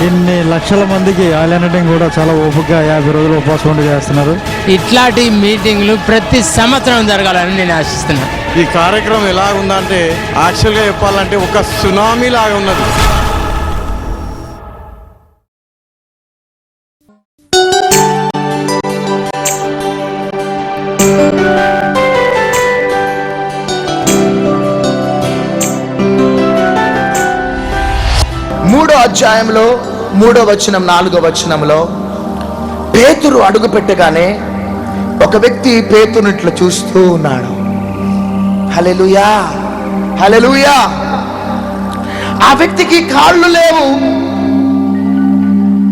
ఇన్ని లక్షల మందికి ఆలయనటం కూడా చాలా ఓపికగా 50 రోజులు ఉపవాసం ఉండి చేస్తున్నారు. ఇట్లాంటి మీటింగ్లు ప్రతి సంవత్సరం జరగాలని నేను ఆశిస్తున్నాను. ఈ కార్యక్రమం ఎలా ఉందంటే యాక్చువల్గా చెప్పాలంటే ఒక సునామీ లాగా ఉన్నది. మూడో అధ్యాయంలో 3వ వచనం 4వ వచనంలో పేతురు అడుగు పెట్టగానే ఒక వ్యక్తి పేతురుని ఇట్లా చూస్తూ ఉన్నాడు. హల్లెలూయా, హల్లెలూయా. ఆ వ్యక్తికి కాళ్ళు లేవు.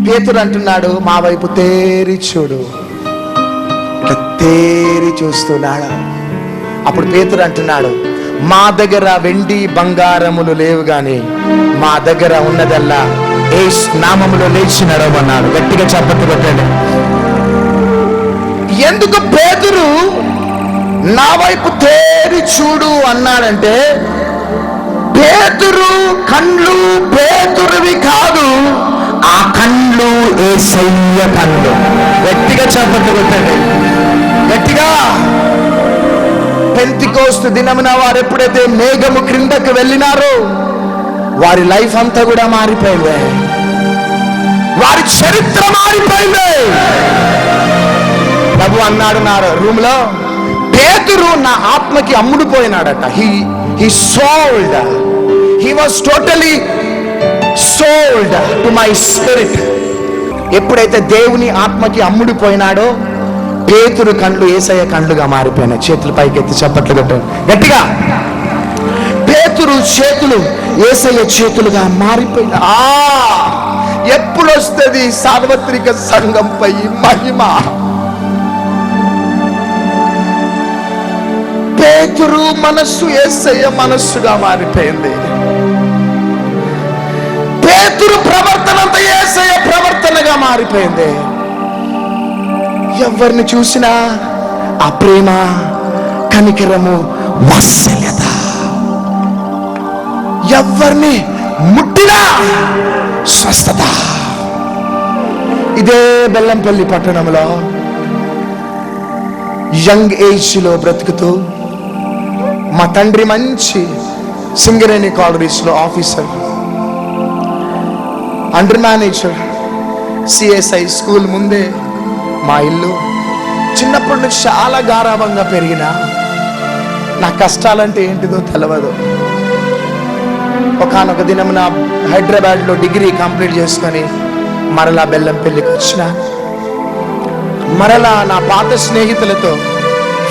పేతురు అంటున్నాడు, మా వైపు తేరి చూడు. తేరి చూస్తున్నాడు. అప్పుడు పేతురు అంటున్నాడు, మా దగ్గర వెండి బంగారములు లేవు గాని మా దగ్గర ఉన్నదల్లా యేసు నామములో లేచి నడవమన్నాడు. గట్టిగా చప్పట్లు కొట్టండి. ఎందుకు పేతురు నా వైపు తేరి చూడు అన్నాడంటే, పేతురు కళ్ళు పేతురువి కాదు, ఆ కళ్ళు యేసయ్య కళ్ళు. గట్టిగా చప్పట్లు కొట్టండి, గట్టిగా. పెంతెకోస్తు దినమున వారు ఎప్పుడైతే మేఘము క్రిందకు వెళ్ళినారో వారి లైఫ్ అంతా కూడా మారిపోయింది. వారి చరిత్ర మారిపోయింది. ప్రభు అన్నాడు నా రూమ్ లో, పేతురు నా ఆత్మకి అమ్ముడుపోయినాడట. he sold, he was totally sold to my spirit. ఎప్పుడైతే దేవుని ఆత్మకి అమ్ముడుపోయినాడో పేతురు కళ్ళు యేసయ్య కళ్ళుగా మారిపోయినాయి. చేతులు పైకెత్తి చప్పట్లు కొట్టాడు గట్టిగా. పేతురు చేతులు యేసయ్య చేతులుగా మారిపోయినా. ఎప్పుడు వస్తుంది సార్వత్రిక సంఘంపై మహిమ? పేతురు మనస్సు యేసయ్య మనస్సుగా మారిపోయింది. పేతురు ప్రవర్తన అంతా యేసయ్య ప్రవర్తనగా మారిపోయింది. ఎవరిని చూసినా ఆ ప్రేమ, కనికరము, వాత్సల్యత. ఎవరిని ముట్టినా స్వస్థత. ఇదే బెల్లంపల్లి పట్టణంలో యంగ్ ఏజ్ లో బ్రతుకుతూ మా తండ్రి మంచి సింగరేణి కాలరీస్ లో officer, under manager, CSI school ముందే మా ఇల్లు. చిన్నప్పటి నుంచి చాలా గారాభంగా పెరిగిన, నా కష్టాలంటే ఏంటిదో తెలియదు. ఒకానొక దినం నా హైదరాబాద్లో డిగ్రీ కంప్లీట్ చేసుకొని మరలా బెల్లంపల్లికి వచ్చిన. మరలా నా పాత స్నేహితులతో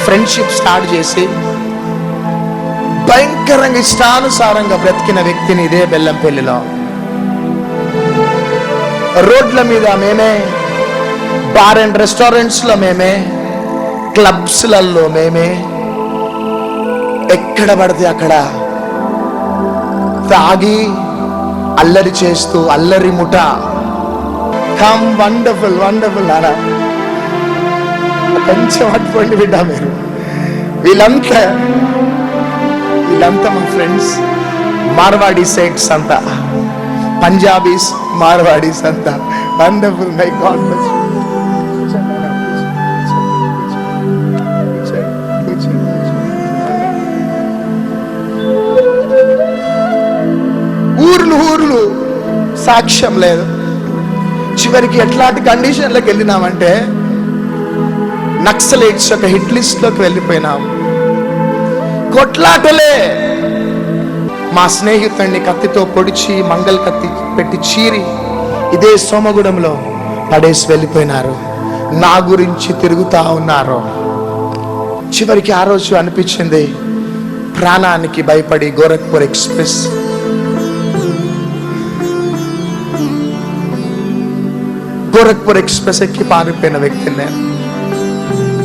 ఫ్రెండ్షిప్ స్టార్ట్ చేసి భయంకరంగా ఇష్టానుసారంగా బ్రతికిన వ్యక్తిని ఇదే బెల్లంపల్లిలో. రోడ్ల మీద మేమే, బార్ అండ్ రెస్టారెంట్స్లో మేమే, క్లబ్స్లలో మేమే, ఎక్కడ పడితే అక్కడ తాగి అల్లరి చేస్తూ అల్లరి ముఠ. కమ్ వండర్ఫుల్ వండర్ఫుల్ అలా కొంచెం అట్టుకోండి బిడ్డ మీరు. వీళ్ళంతా మా ఫ్రెండ్స్. మార్వాడి సెక్స్ అంతా, పంజాబీస్, మార్వాడీస్ అంతా. వండర్ఫుల్. My God bless. ఊర్లు సాక్ష్యం లేదు. చివరికి ఎట్లాంటి కండిషన్లకు వెళ్ళినామంటే నక్సలైట్స్ ఒక హిట్ లిస్ట్ లోకి వెళ్ళిపోయినాం. కొట్లాటలే. మా స్నేహితుడిని కత్తితో పొడిచి మంగళ కత్తి పెట్టి చీరి ఇదే సోమగూడెంలో పడేసి వెళ్ళిపోయినారు. నా గురించి తిరుగుతా ఉన్నారు. చివరికి ఆ రోజు అనిపించింది, ప్రాణానికి భయపడి గోరఖ్పూర్ ఎక్స్ప్రెస్ ఎక్కి పారిపోయిన వ్యక్తిని నేను.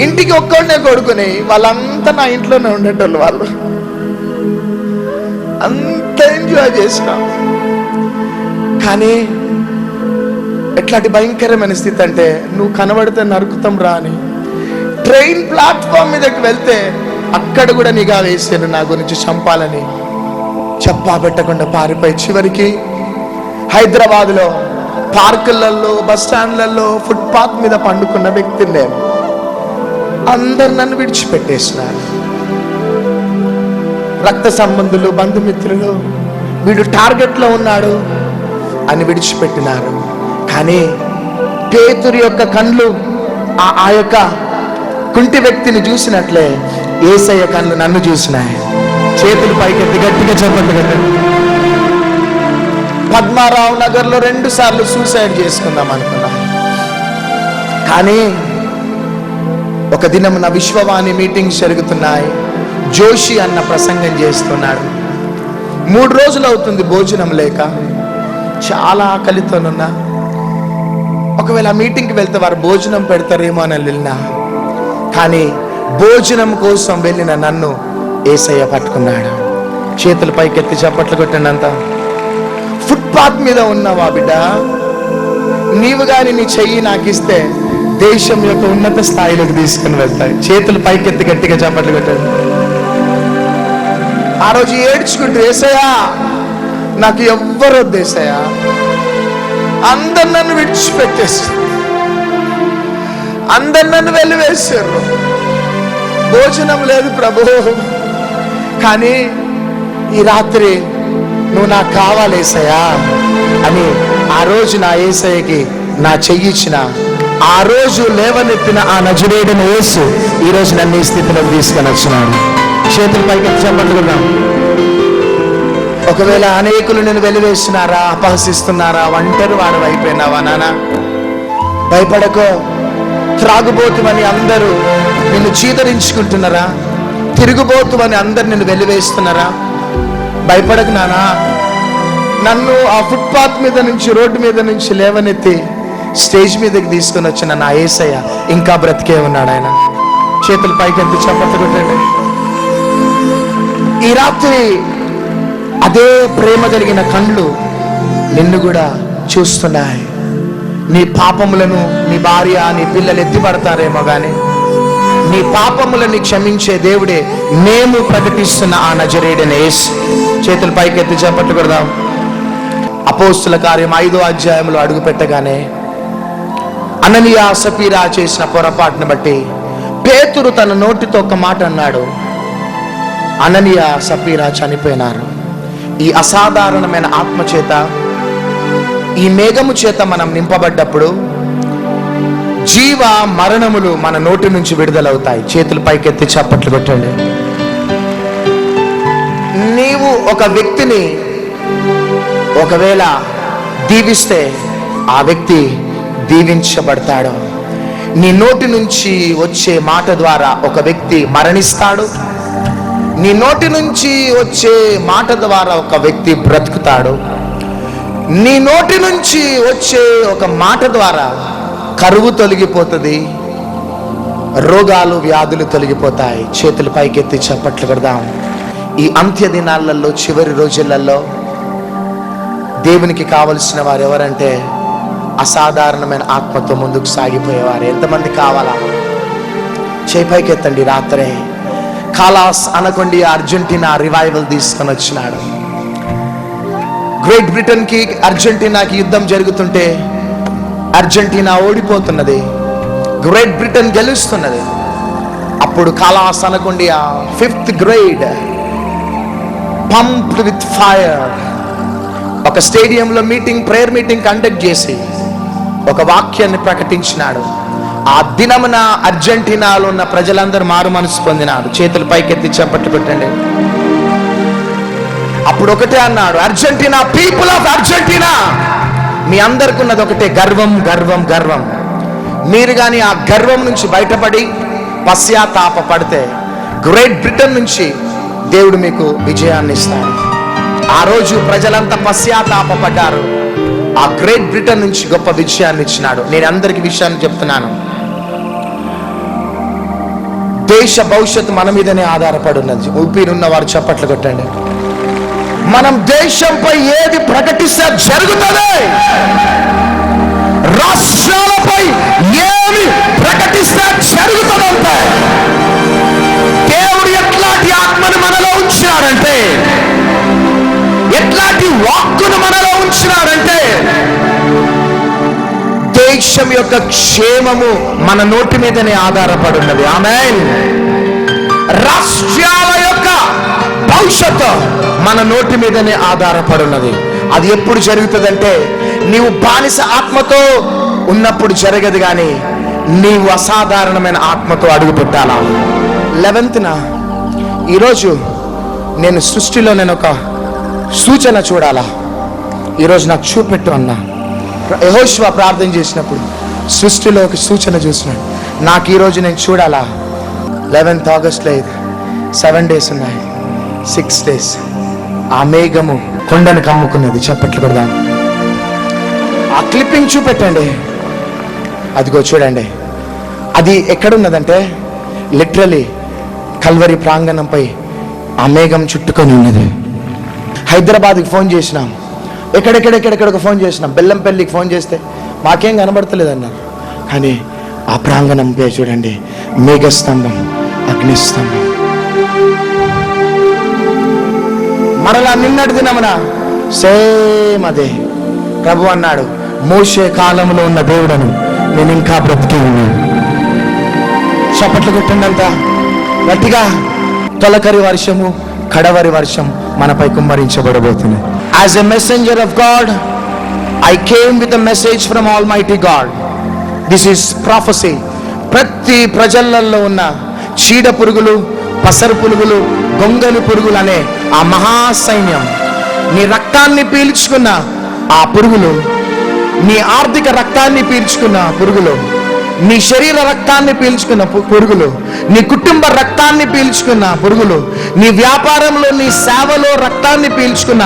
ఇంటికి ఒక్కడే కొడుకుని వాళ్ళంతా నా ఇంట్లోనే ఉండేటోళ్ళు. వాళ్ళు అంత ఎంజాయ్ చేసినా. కానీ ఎట్లాంటి భయంకరమైన స్థితి అంటే, నువ్వు కనబడితే నరుకుతాం రా అని ట్రైన్ ప్లాట్ఫామ్ మీదకి వెళ్తే అక్కడ కూడా నిఘా వేసాను నా గురించి చంపాలని. చెప్పా పెట్టకుండా పారిపోయి చివరికి హైదరాబాద్లో పార్కులలో, బస్ స్టాండ్లలో, ఫుట్పాత్ మీద పండుకున్న వ్యక్తిని నేను. అందరు నన్ను విడిచిపెట్టేసినారు. రక్త సంబంధులు, బంధుమిత్రులు, వీడు టార్గెట్లో ఉన్నాడు అని విడిచిపెట్టినారు. కానీ పేతురు యొక్క కళ్ళు ఆ యొక్క కుంటి వ్యక్తిని చూసినట్లే యేసయ్య కళ్ళు నన్ను చూసినాయి. చేతులు పైకెత్తి గట్టిగా చెప్పండి కదండి. పద్మారావు నగర్లో 2 సార్లు సూసైడ్ చేసుకుందాం అనుకున్నా. కానీ ఒక దినం నా విశ్వవాణి మీటింగ్స్ జరుగుతున్నాయి. జోషి అన్న ప్రసంగం చేస్తున్నాడు. 3 రోజులు అవుతుంది భోజనం లేక, చాలా ఆకలితోనున్నా. ఒకవేళ ఆ మీటింగ్కి వెళ్తే వారు భోజనం పెడతారేమో అని వెళ్ళినా, కానీ భోజనం కోసం వెళ్ళిన నన్ను యేసయ్య పట్టుకున్నాడు. చేతులు పైకెత్తి చప్పట్లు కొట్టండి అంతా. ఫుట్పాత్ మీద ఉన్నావా బిడ్డ? నీవు కానీ నీ చెయ్యి నాకు ఇస్తే దేశం యొక్క ఉన్నత స్థాయిలోకి తీసుకుని వెళ్తాయి. చేతులు పైకెత్తి గట్టిగా చప్పట్లు కొట్టండి. ఆ రోజు ఏడ్చుకుంటూ, యేసయ్యా నాకు ఎవ్వరు వద్దు యేసయ్యా, అందరు నన్ను విడిచిపెట్టేసి, అందరు నన్ను వెలివేశారు, భోజనం లేదు ప్రభు, కానీ ఈ రాత్రి నువ్వు నాకు కావాలి యేసయ్యా అని ఆ రోజు నా యేసయ్యకి నా చెయ్యిచ్చిన, ఆ రోజు లేవనెత్తిన ఆ నజరేయుడైన యేసు ఈ రోజు నన్ను ఈ స్థితిలోకి తీసుకొని వచ్చినాడు. చేతుల పైకి చెప్పట్టుకున్నాం. ఒకవేళ అనేకులు నేను వెలివేస్తున్నారా, అపహసిస్తున్నారా, ఒంటరి వాడు అయిపోయినావా నాన్న, భయపడకో. త్రాగుబోతుమని అందరూ నిన్ను చీదరించుకుంటున్నారా, తిరుగుబోతుమని అందరు నిన్ను వెలివేస్తున్నారా, భయపడకు నానా. నన్ను ఆ ఫుట్పాత్ మీద నుంచి, రోడ్డు మీద నుంచి లేవనెత్తి స్టేజ్ మీదకి తీసుకొని వచ్చిన నా యేసయ్య ఇంకా బ్రతికే ఉన్నాడు. ఆయన చేతులు పైకెత్తి చప్పట్లు కొట్టండి. ఈ రాత్రి అదే ప్రేమ కలిగిన కళ్ళు నిన్ను కూడా చూస్తున్నాయి. నీ పాపములను నీ భార్య, నీ పిల్లలు ఎత్తిపడతారేమో కానీ నీ పాపములని క్షమించే దేవుడే మేము ప్రకటిస్తున్న ఆ నజరేయుడైన యేసు. చేతులు పైకెత్తి చప్పట్లు కొడదాం. అపోస్తుల కార్యం 5వ అధ్యాయంలో అడుగు పెట్టగానే అననీయ సపీరా చేసిన పొరపాటును బట్టి పేతురు తన నోటితో ఒక మాట అన్నాడు. అననీయ సపీరా చనిపోయినారు. ఈ అసాధారణమైన ఆత్మ చేత, ఈ మేఘము చేత మనం నింపబడ్డప్పుడు జీవ మరణములు మన నోటి నుంచి విడుదలవుతాయి. చేతులు పైకెత్తి చప్పట్లు కొట్టండి. నీవు ఒక వ్యక్తిని ఒకవేళ దీవిస్తే ఆ వ్యక్తి దీవించబడతాడు. నీ నోటి నుంచి వచ్చే మాట ద్వారా ఒక వ్యక్తి మరణిస్తాడు. నీ నోటి నుంచి వచ్చే మాట ద్వారా ఒక వ్యక్తి బ్రతుకుతాడు. నీ నోటి నుంచి వచ్చే ఒక మాట ద్వారా కరువు తొలగిపోతుంది, రోగాలు వ్యాధులు తొలగిపోతాయి. చేతులు పైకెత్తి చప్పట్లు కొడదాం. ఈ అంత్య దినాలలో, చివరి రోజులలో దేవునికి కావలసిన వారు ఎవరంటే అసాధారణమైన ఆత్మతో ముందుకు సాగిపోయేవారు. ఎంతమంది కావాలా? చేయి పైకెత్తండి. రాత్రే కాలాస్ అనకొండి అర్జెంటీనా రివైవల్ తీసుకొని వచ్చినాడు. గ్రేట్ బ్రిటన్కి అర్జెంటీనాకి యుద్ధం జరుగుతుంటే అర్జెంటీనా ఓడిపోతున్నది, గ్రేట్ బ్రిటన్ గెలుస్తున్నది. అప్పుడు కాలాస్ అనకొండి 5th grade pumped with fire ఒక స్టేడియంలో ప్రేయర్ మీటింగ్ కండక్ట్ చేసి ఒక వాక్యాన్ని ప్రకటించినాడు. ఆ దినమున అర్జెంటీనాలో ఉన్న ప్రజలందరూ మారు మనసు పొందినారు. చేతులు పైకెత్తి చప్పట్లు కొట్టండి. అప్పుడు ఒకటే అన్నాడు, అర్జెంటీనా, పీపుల్ ఆఫ్ అర్జెంటీనా, మీ అందరికి ఉన్నది ఒకటే, గర్వం, గర్వం, గర్వం. మీరు కానీ ఆ గర్వం నుంచి బయటపడి పశ్చాత్తాప పడితే గ్రేట్ బ్రిటన్ నుంచి దేవుడు మీకు విజయాన్ని ఇస్తాడు. ఆ రోజు ప్రజలంతా పశ్చాత్తాపడ్డారు. ఆ గ్రేట్ బ్రిటన్ నుంచి గొప్ప విజయాన్ని ఇచ్చినాడు. నేను అందరికి విషయాన్ని చెప్తున్నాను. దేశ భవిష్యత్తు మన మీదనే ఆధారపడి ఉన్నది. ఊపిరున్న వారు చప్పట్లు కొట్టండి. మనం దేశంపై ఏది ప్రకటిస్తే జరుగుతుంది. రాష్ట్రాలపై ఏమి ప్రకటిస్తే జరుగుతుందంటే దేవుడు ఎట్లాంటి ఆత్మను మనలో ఉంచినాడంటే, ఎట్లాంటి వాక్కును మనలో ఉంచినాడంటే దేశం యొక్క క్షేమము మన నోటి మీదనే ఆధారపడి ఉన్నది. ఆమేన్. రాష్ట్రాల యొక్క భవిష్యత్తు మన నోటి మీదనే ఆధారపడి ఉన్నది. అది ఎప్పుడు జరుగుతుందంటే నీవు బానిస ఆత్మతో ఉన్నప్పుడు జరగదు, కానీ నీవు అసాధారణమైన ఆత్మతో అడుగు పెట్టాలా. 11న ఈరోజు నేను సృష్టిలో నేను ఒక సూచన చూడాలా, ఈరోజు నాకు చూపెట్టు అన్నా. యెహోషువ ప్రార్థన చేసినప్పుడు సృష్టిలో ఒక సూచన చూసినాడు. నాకు ఈరోజు నేను చూడాలా. 11th ఆగస్ట్లో 7 days ఉన్నాయి, 6 days. ఆ మేఘము కొండను కమ్ముకున్నది. చప్పట్లు కొడదాం. ఆ క్లిప్పింగ్ చూపెట్టండి. అదిగో చూడండి, అది ఎక్కడున్నదంటే లిటరలీ కల్వరి ప్రాంగణంపై ఆ మేఘం చుట్టుకొని ఉన్నది. హైదరాబాద్కి ఫోన్ చేసినాం, ఎక్కడెక్కడికి ఫోన్ చేసినాం, బెల్లంపల్లికి ఫోన్ చేస్తే మాకేం కనబడతలేదు అన్నారు. కానీ ఆ ప్రాంగణంపై చూడండి, మేఘస్తంభం, అగ్నిస్తంభం. మరలా నిన్నటి దినమున సేమ్ అదే ప్రభు అన్నాడు, మోషే కాలంలో ఉన్న దేవుడను నేను ఇంకా బ్రతికి ఉన్నాను. చప్పట్లు కొట్టిండంతా గట్టిగా. తొలకరి వర్షము, కడవరి వర్షం మనపై కుమ్మరించబడబోతుంది. As a messenger of God I came with a message from almighty God. This is prophecy. ప్రతి ప్రజలలో ఉన్న చీడ పురుగులు, పసరు పురుగులు, గొంగలి పురుగులు అనే ఆ మహాసైన్యం, నీ రక్తాన్ని పీల్చుకున్న ఆ పురుగులు, నీ ఆర్థిక రక్తాన్ని పీల్చుకున్న పురుగులు, నీ శరీర రక్తాన్ని పీల్చుకున్న పురుగులు, నీ కుటుంబ రక్తాన్ని పీల్చుకున్న పురుగులు, నీ వ్యాపారంలో, నీ సేవలో రక్తాన్ని పీల్చుకున్న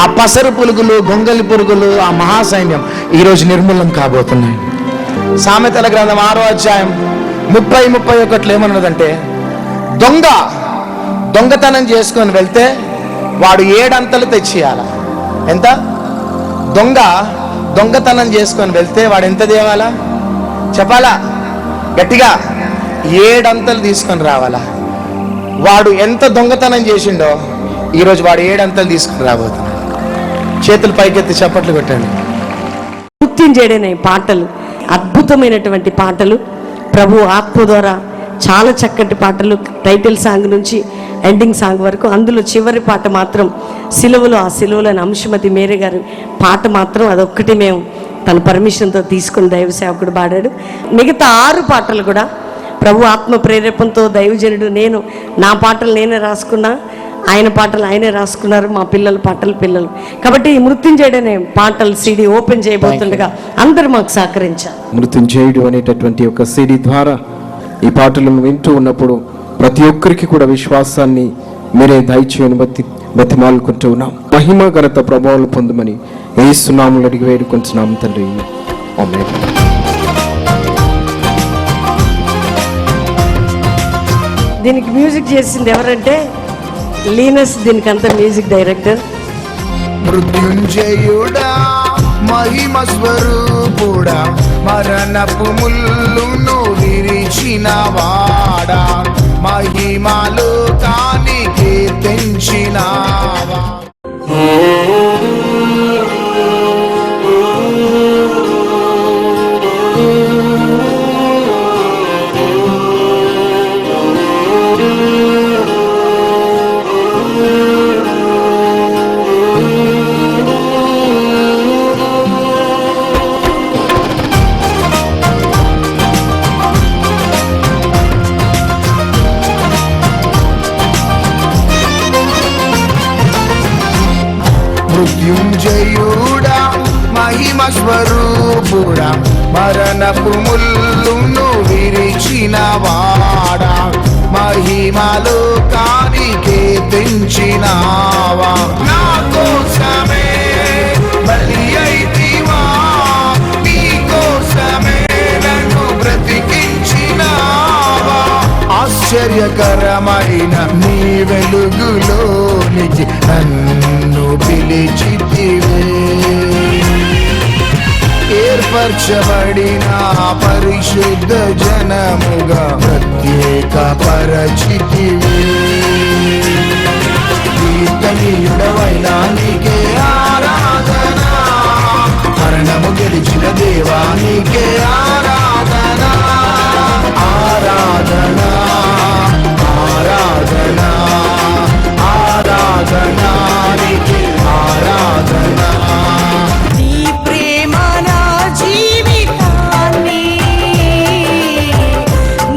ఆ పసరు పురుగులు, గొంగలి పురుగులు, ఆ మహాసైన్యం ఈరోజు నిర్మూలన కాబోతున్నాయి. సామెతల గ్రంథం 6వ అధ్యాయం 30-31 ఏమన్నదంటే, దొంగతనం చేసుకొని వెళ్తే వాడు 7 అంతలు తెచ్చియాల. ఎంత? దొంగతనం చేసుకొని వెళ్తే వాడు ఎంత తేవాలా చెప్పాలా? గట్టిగా 7 అంతలు తీసుకొని రావాలా. వాడు ఎంత దొంగతనం చేసిండో ఈరోజు వాడు 7 అంతలు తీసుకొని రాబోతున్నాడు. చేతులు పైకెత్తి చప్పట్లు కొట్టండి. మృత్యుంజయుడనే పాటలు, అద్భుతమైనటువంటి పాటలు, ప్రభు ఆత్మ ద్వారా చాలా చక్కటి పాటలు, టైటిల్ సాంగ్ నుంచి ఎండింగ్ సాంగ్ వరకు. అందులో చివరి పాట మాత్రం సిలువలో, ఆ సిలువలోని అంశుమతి మేరీ గారి పాట మాత్రం అదొక్కటి మేము తన పర్మిషన్తో తీసుకుని దైవ సేవకుడు పాడాడు. మిగతా 6 పాటలు కూడా ప్రభు ఆత్మ ప్రేరేపణతో దైవజనుడు, నేను నా పాటలు నేనే రాసుకున్నా, ఆయన పాటలు ఆయనే రాసుకున్నారు, మా పిల్లల పాటలు పిల్లలు. కాబట్టి ఈ మృత్యుంజయుడనే పాటలు CD ఓపెన్ చేయబోతుండగా అందరూ మాకు సహకరించారు. మృత్యుంజయుడు అనేటటువంటి ఒక CD ద్వారా ఈ పాటలను వింటూ ఉన్నప్పుడు ప్రతి ఒక్కరికి కూడా విశ్వాసాన్ని మీరే దయచేయని బతిమాలుకుంటూ ఉన్నాం. మహిమ ఘనత ప్రభావాలు పొందమని యేసు నామములో అడిగి వేడుకుంటున్నాం తండ్రి. ఆమేన్. దీనికి మ్యూజిక్ చేసింది ఎవరంటే లీనస్, దీనికి అంతా మ్యూజిక్ డైరెక్టర్. మృత్యుంజయుడా, మహిమ స్వరూపుడా, మరణపు ముల్లును విరిచిన వాడా, మహిమలో కానికి తెంచినావా. మృత్యుంజయుడా, మహిమ స్వరూపుడా, మరణపు ముల్లును విరిచిన వాడా, మహిమలో కానికి తెంచినావా. నా కోసమే బలి అయితివా, నీ కోసమే నన్ను బ్రతికించినావా. ఆశ్చర్యకరమైన నీ వెలుగులోనికి నన్ను పిలిచితివే. ఏర్పరచబడిన పరిశుద్ధ జనముగా ప్రత్యేక పరచితివే. కీర్తనీయుడవైన నీకే ఆరాధన, మరణము గెలిచి పిలిచిన దేవానికే ఆరాధన ఆరాధన ఆరాధన ఆరాధన నీకే ఆరాధన. నీ ప్రేమ నా జీవితాన్ని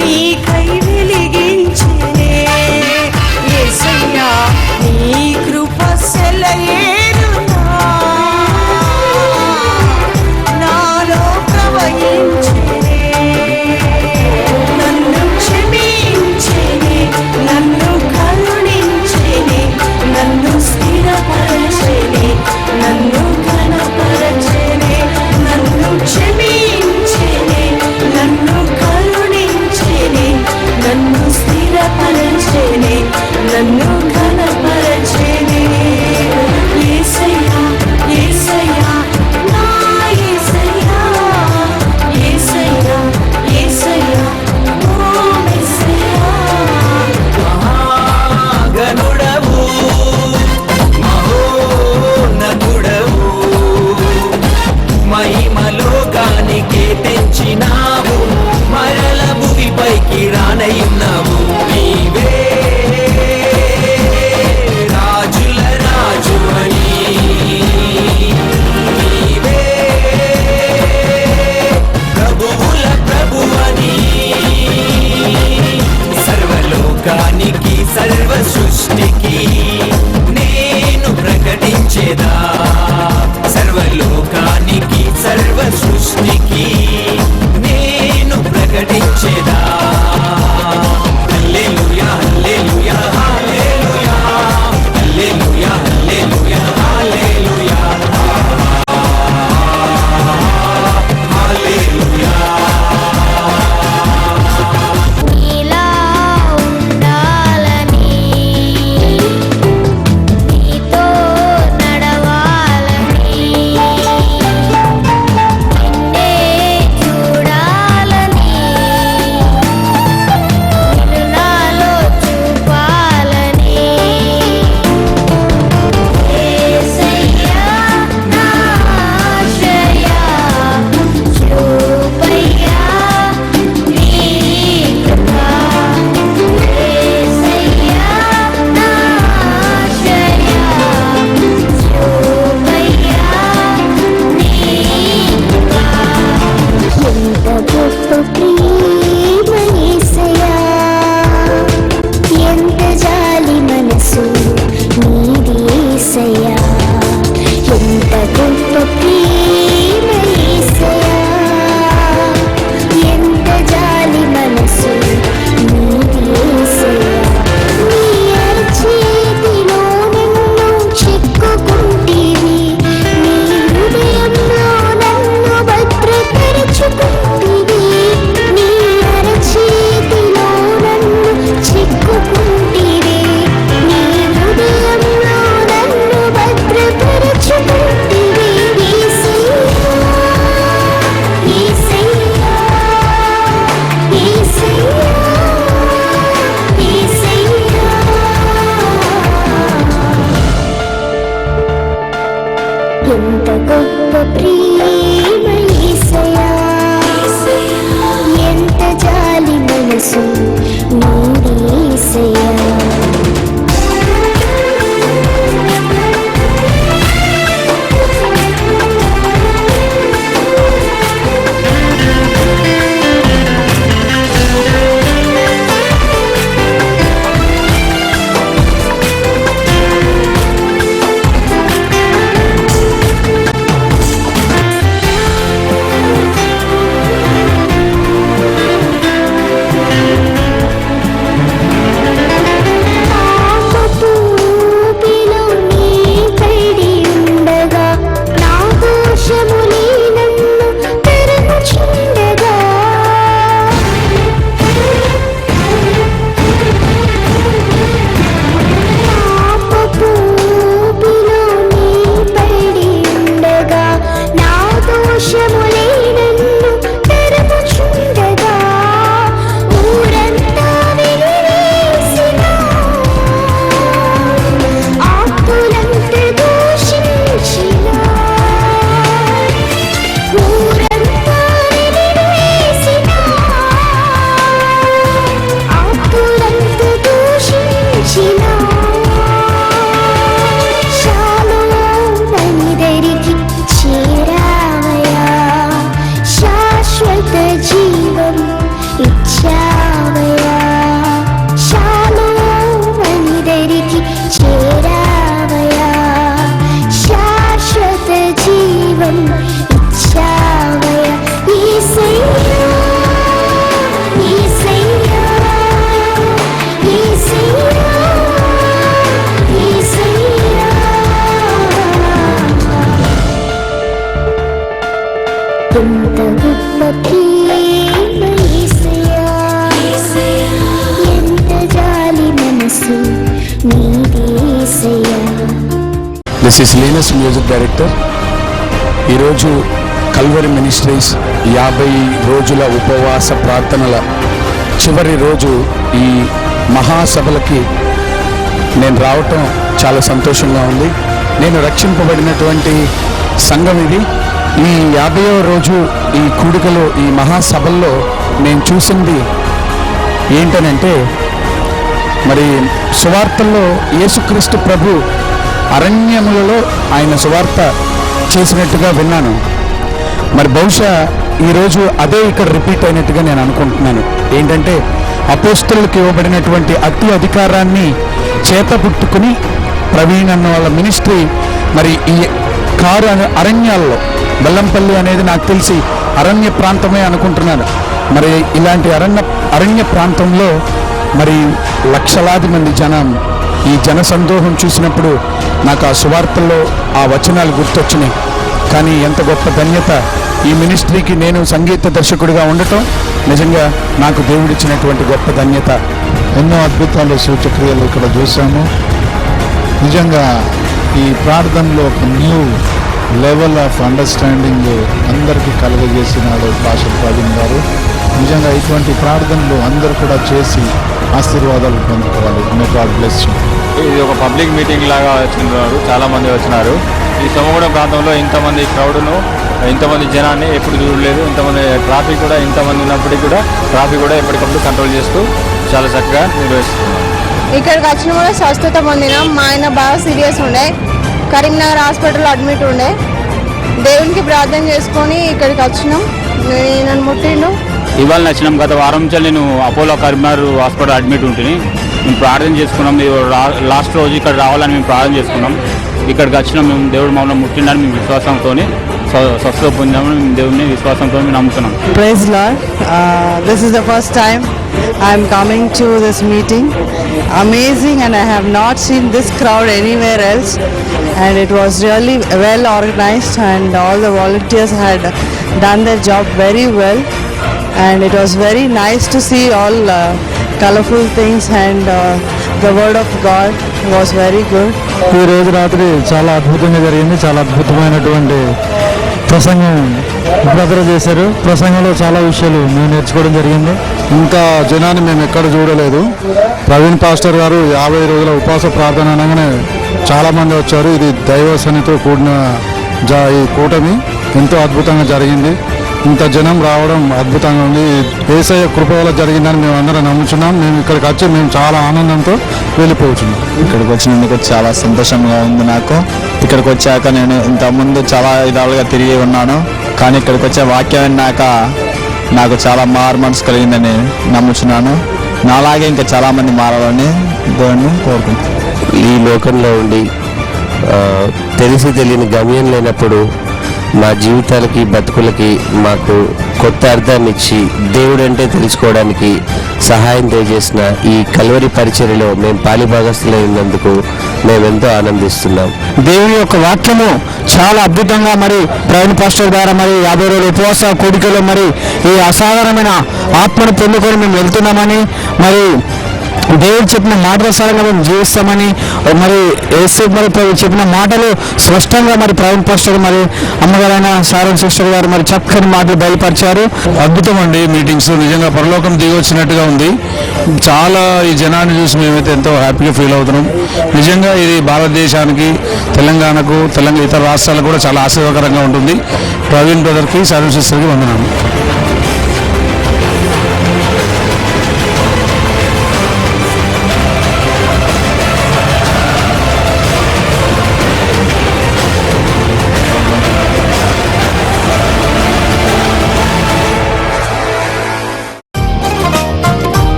నీకై వెలిగించెనే యేసయ్యా, నీ కృప సెలయేరునా నాలో ప్రవహించెనే. నన్ను క్షమించెనే, నన్ను కరుణించెనే, నన్ను స్థిరపరచెనే, నన్ను ఘనపరచెనే. నన్ను క్షమించెనే, నన్ను కరుణించెనే, నన్ను స్థిరపరచెనే, నన్ను ఘనపరచెనే. యేసయ్యా యేసయ్యా నా యేసయ్యా, యేసయ్యా యేసయ్యా ఓ యేసయ్యా. మహాగణుడవు మహోన్నతుడవు మహిమలోకానికే తెంచినావు, మరల భూమిపైకి రానయ్యున్నావు. నీవే రాజుల రాజువని, నీవే ప్రభువుల ప్రభువని, సర్వలోకానికి సర్వ సృష్టికి నేను ప్రకటించేదా, సర్వలోకానికి సర్వ సృష్టికి నేను ప్రకటించేదా. హల్లెలూయా హల్లెలూయా హల్లెలూయా హల్లెలూయా హల్లెలూయా హల్లెలూయా హల్లెలూయా. నీలా ఉండాలని, నీతో నడవాలని, నిన్నే చూడాలని, నిన్ను నాలో చూపాలని. యేసయ్యా నా ఆశయా, చూపయ్యా నీ కృప. యేసయ్యా నా ఆశయా, చూపయ్యా నీ కృప. ఎంత గొప్ప ప్రేమ యేసయ్యా, ఎంత జాలి మనసు నీది యేసయ్యా. ఎంత గొప్ప ప్రేమ యేసయ్యా, ఎంత జాలి మనసు నీది యేసయ్యా. నీ అరచేతిలో నన్ను చిక్కుకుంటివి, నీ హృదయంలో నన్ను భద్రపరచుకుంటివి. నీ అరచేతిలో నన్ను చిక్కుకుంటివి, నీ హృదయంలో నన్ను భద్రపరచుకుంటివి. యేసయ్యా యేసయ్యా యేసయ్యా యేసయ్యా. ఎంత గొప్ప ప్రేమ యేసయ్యా, ఎంత జాలి మనసు నీది యేసయ్యా. This is Linus music director. ఈరోజు కల్వరి మినిస్ట్రీస్ 50 రోజుల ఉపవాస ప్రార్థనల చివరి రోజు ఈ మహాసభలకి నేను రావటం చాలా సంతోషంగా ఉంది. నేను రక్షింపబడినటువంటి సంఘం ఇది. ఈ 50వ రోజు ఈ కూడికలో, ఈ మహాసభల్లో నేను చూసింది ఏంటనంటే, మరి సువార్తల్లో యేసుక్రీస్తు ప్రభు అరణ్యములలో ఆయన సువార్త చేసినట్టుగా విన్నాను. మరి బహుశా ఈరోజు అదే ఇక్కడ రిపీట్ అయినట్టుగా నేను అనుకుంటున్నాను. ఏంటంటే అపోస్తలులకు ఇవ్వబడినటువంటి అతి అధికారాన్ని చేతపుట్టుకుని ప్రవీణ్ అన్న వాళ్ళ మినిస్ట్రీ మరి ఈ కారు అరణ్యాల్లో, బెల్లంపల్లి అనేది నాకు తెలిసి అరణ్య ప్రాంతమే అనుకుంటున్నాను. మరి ఇలాంటి అరణ్య ప్రాంతంలో మరి లక్షలాది మంది జనం, ఈ జన సందోహం చూసినప్పుడు నాకు ఆ సువార్తల్లో ఆ వచనాలు గుర్తొచ్చినాయి. కానీ ఎంత గొప్ప ధన్యత ఈ మినిస్ట్రీకి నేను సంగీత దర్శకుడిగా ఉండటం నిజంగా నాకు దేవుడిచ్చినటువంటి గొప్ప ధన్యత. ఎన్నో అద్భుతాలు, సూచక్రియలు ఇక్కడ చూసాము. నిజంగా ఈ ప్రార్థనలో ఒక న్యూ లెవెల్ ఆఫ్ అండర్స్టాండింగ్ అందరికీ కలుగజేసినాడు పాస్టర్ ప్రవీణ్ గారు. నిజంగా ఇటువంటి ప్రార్థనలు అందరూ కూడా చేసి ఆశీర్వాదాలు పొందుకోవాలి. God bless you. ఇది ఒక పబ్లిక్ మీటింగ్ లాగా వచ్చినారు, చాలామంది వచ్చినారు. ఈ సోమగూడెం ప్రాంతంలో ఇంతమంది క్రౌడ్ను, ఇంతమంది జనాన్ని ఎప్పుడు చూడలేదు. ఇంతమంది ట్రాఫిక్ కూడా, ఇంతమంది ఉన్నప్పటికీ కూడా ట్రాఫిక్ కూడా ఎప్పటికప్పుడు కంట్రోల్ చేస్తూ చాలా చక్కగా నిర్వహిస్తున్నాం. ఇక్కడికి వచ్చిన కూడా స్వస్థత పొందినాం. మా ఆయన బాగా సీరియస్ ఉండే, కరీంనగర్ హాస్పిటల్లో అడ్మిట్ ఉండే. దేవునికి ప్రార్థన చేసుకొని ఇక్కడికి వచ్చినాం. నన్ను ముట్టిండు. ఇవాళ నచ్చినాం. గత వారం నుంచి నేను అపోలో కరీంనగర్ హాస్పిటల్ అడ్మిట్ ఉంటుంది. మేము ప్రార్థన చేసుకున్నాం. లాస్ట్ రోజు ఇక్కడ రావాలని మేము ప్రార్థన చేసుకున్నాం. ఇక్కడికి వచ్చినాం. మేము దేవుడు మమ్మల్ని ముట్టిండని మేము విశ్వాసంతో స్వస్థత పొందామని మేము దేవుడిని విశ్వాసంతో మేము నమ్ముతున్నాం. Praise Lord. This is the first time I am coming to this meeting. Amazing, and I have not seen this crowd anywhere else. And it was really well organized, and all the volunteers had done their job very well. And it was very nice to see all colorful things, and the word of God was very good. ఈ రోజు రాత్రి చాలా అద్భుతంగా జరిగింది. చాలా అద్భుతమైనటువంటి ప్రసంగం brother చేశారు. ప్రసంగంలో చాలా విషయాలు మేము నేర్చుకోవడం జరిగింది. ఇంకా జనాన్ని మేము ఎక్కడ చూడలేదు. ప్రవీణ్ పాస్టర్ గారు 50 రోజుల ఉపవాస ప్రార్థన అనగానే చాలామంది వచ్చారు. ఇది దైవ సన్నిధితో కూడిన ఈ కూటమి ఎంతో అద్భుతంగా జరిగింది. ఇంత జనం రావడం అద్భుతంగా ఉంది. యేసయ్య కృప వల్ల జరిగిందని మేము అందరం నమ్ముచున్నాం. మేము ఇక్కడికి వచ్చి మేము చాలా ఆనందంతో వెళ్ళిపోతున్నాం. ఇక్కడికి వచ్చినందుకు చాలా సంతోషంగా ఉంది నాకు. ఇక్కడికి వచ్చాక నేను ఇంతకుముందు చాలా విధాలుగా తిరిగి ఉన్నాను, కానీ ఇక్కడికి వచ్చే వాక్యం విన్నాక నాకు చాలా మారు మనసు కలిగిందని నమ్ముచున్నాను. నాలాగే ఇంకా చాలామంది మారాలని దేవుడిని కోరుకుంటున్నాను. ఈ లోకంలో ఉండి తెలిసి తెలియని గమ్యం లేనప్పుడు మా జీవితాలకి, బతుకులకి మాకు కొత్త అర్థాన్ని ఇచ్చి దేవుడు అంటే తెలుసుకోవడానికి సహాయం తెలియజేసిన ఈ కల్వరి పరిచర్యలో మేము పాలిభాగస్తులైనందుకు మేమెంతో ఆనందిస్తున్నాం. దేవుని యొక్క వాక్యము చాలా అద్భుతంగా మరి ప్రవీణ్ పాస్టర్ ద్వారా మరి 50 రోజుల ఉపవాస కూడికలో మరి ఈ అసాధారణమైన ఆత్మను పొందుకొని మేము వెళ్తున్నామని, మరి దేవుడు చెప్పిన మాటలసారంగా మేము జీవిస్తామని, మరి యేసు మరి చెప్పిన మాటలు స్పష్టంగా మరి ప్రవీణ్ పాస్టర్ మరి అమ్మగారైన సారన్ సిస్టర్ గారు మరి చక్కని మాటలు బయలుపరిచారు. అద్భుతం అండి. మీటింగ్స్ నిజంగా పరలోకం దిగి వచ్చినట్టుగా ఉంది. చాలా ఈ జనాన్ని చూసి మేమైతే ఎంతో హ్యాపీగా ఫీల్ అవుతున్నాం. నిజంగా ఇది భారతదేశానికి, తెలంగాణకు, ఇతర రాష్ట్రాలకు కూడా చాలా ఆశీర్వాదకరంగా ఉంటుంది. ప్రవీణ్ బ్రదర్కి, సారన్ సిస్టర్కి వందనాలు.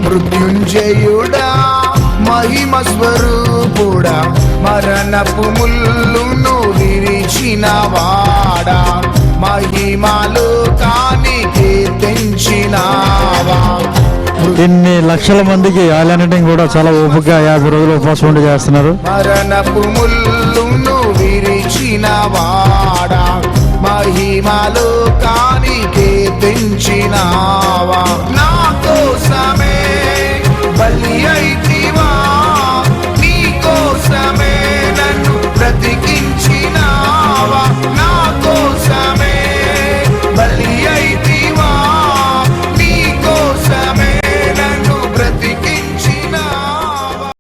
మృత్యుంజయుడా, మహిమ స్వరూపుడా, మరణపు ముల్లును విరిచిన వాడా, మహిమలు కానికి తెంచినావా. ఇన్ని లక్షల మందికి ఆలయాన్ని కూడా చాలా ఓపికగా 50 రోజులు ఉపవాసం ఉండి చేస్తున్నారు. మరణపు ముల్లును విరిచిన వాడా, మహిమలు కానికి తెంచి చేసినావా